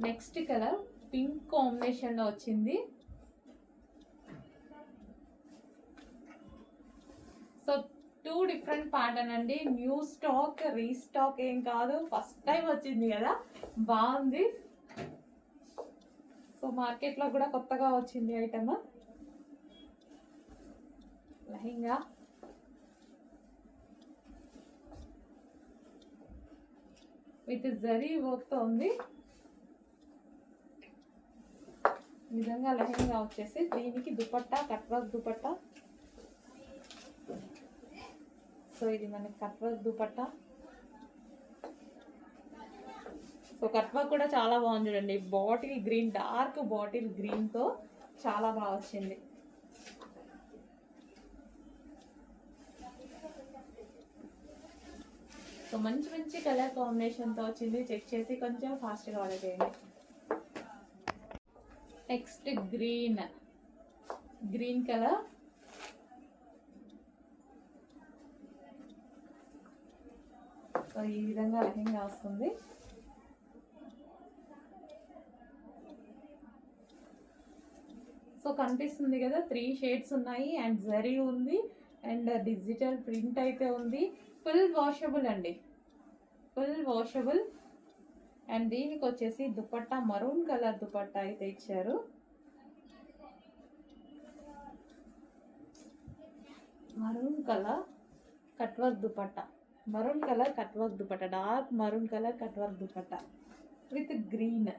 Next colour pink combination లో వచ్చింది. So 2 different pattern అండి. న్యూ స్టాక్, రీస్టాక్ ఏం కాదు, ఫస్ట్ టైం వచ్చింది కదా, బాగుంది. సో మార్కెట్లో కూడా కొత్తగా వచ్చింది ఐటమ్. లెహంగా విత్ జరీ వర్క్తో ఉంది. ఈ విధంగా లెహంగా వచ్చేసి దీనికి dupatta, cut work dupatta. So ఇది మనకి cut work dupatta. So cut work కూడా చాలా బాగుంది చూడండి. బాటిల్ గ్రీన్, డార్క్ బాటిల్ గ్రీన్తో చాలా బాగా వచ్చింది. సో మంచి మంచి కలర్ కాంబినేషన్తో వచ్చింది. చెక్ చేసి కొంచెం ఫాస్ట్గా ఆర్డర్ చేయండి. Next green colour. సో ఈ విధంగా లెహంగా వస్తుంది. సో కనిపిస్తుంది కదా, 3 షేడ్స్ ఉన్నాయి అండ్ జరీ ఉంది అండ్ డిజిటల్ ప్రింట్ అయితే ఉంది. ఫుల్ వాషబుల్ అండి, ఫుల్ వాషబుల్. అండ్ దీనికి వచ్చేసి దుపట్టా మరూన్ కలర్ దుపట్టా అయితే ఇచ్చారు. Maroon colour cut work dupatta, maroon colour cut work dupatta, dark maroon colour cut work dupatta with green.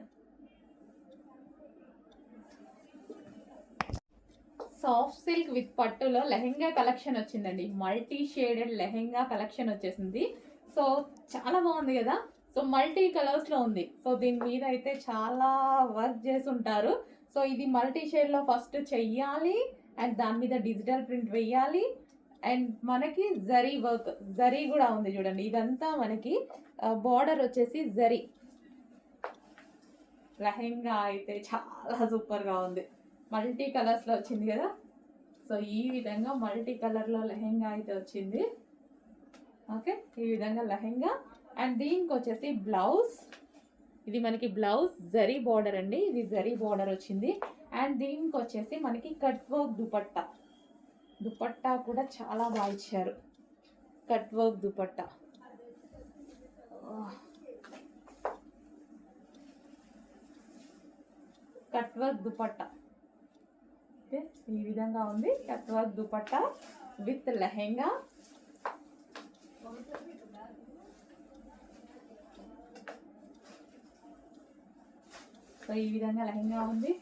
Soft silk with పట్టులో లెహెంగా కలెక్షన్ వచ్చిందండి. మల్టీ షేడెడ్ లెహెంగా కలెక్షన్ వచ్చేసింది. సో చాలా బాగుంది కదా. సో మల్టీ కలర్స్లో ఉంది. సో దీని మీద అయితే చాలా వర్క్ చేసి ఉంటారు. సో ఇది మల్టీ షేడ్లో ఫస్ట్ చెయ్యాలి అండ్ దాని మీద డిజిటల్ ప్రింట్ వేయాలి అండ్ మనకి జరీ వర్క్, జరీ కూడా ఉంది చూడండి. ఇదంతా మనకి బార్డర్ వచ్చేసి జరీ. లెహెంగా అయితే చాలా సూపర్గా ఉంది. మల్టీ కలర్స్లో వచ్చింది కదా. సో ఈ విధంగా మల్టీ కలర్లో లెహెంగా అయితే వచ్చింది. ఓకే, ఈ విధంగా లెహెంగా. అండ్ దీనికి వచ్చేసి బ్లౌజ్. ఇది మనకి బ్లౌజ్ జరీ బార్డర్ అండి, ఇది జరీ బార్డర్ వచ్చింది. అండ్ దీనికి వచ్చేసి మనకి కట్ వర్క్ దుపట్టా. దుపట్టా కూడా చాలా బాగా ఇచ్చారు, cut work dupatta. Cut work dupatta ఈ విధంగా ఉంది. Cut work dupatta with lehenga. So ఈ విధంగా లెహెంగా ఉంది.